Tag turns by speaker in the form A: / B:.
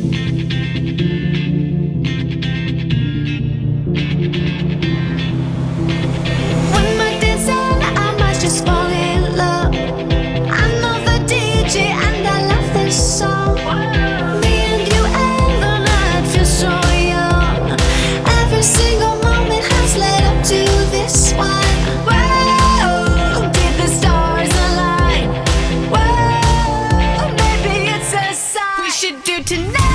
A: When my days end, I might just fall in love. I know the DJ and I love this song. Me and you and the night feel so young. Every single moment has led up to this one. Whoa, did the stars align? Whoa, maybe it's a sign we should do tonight.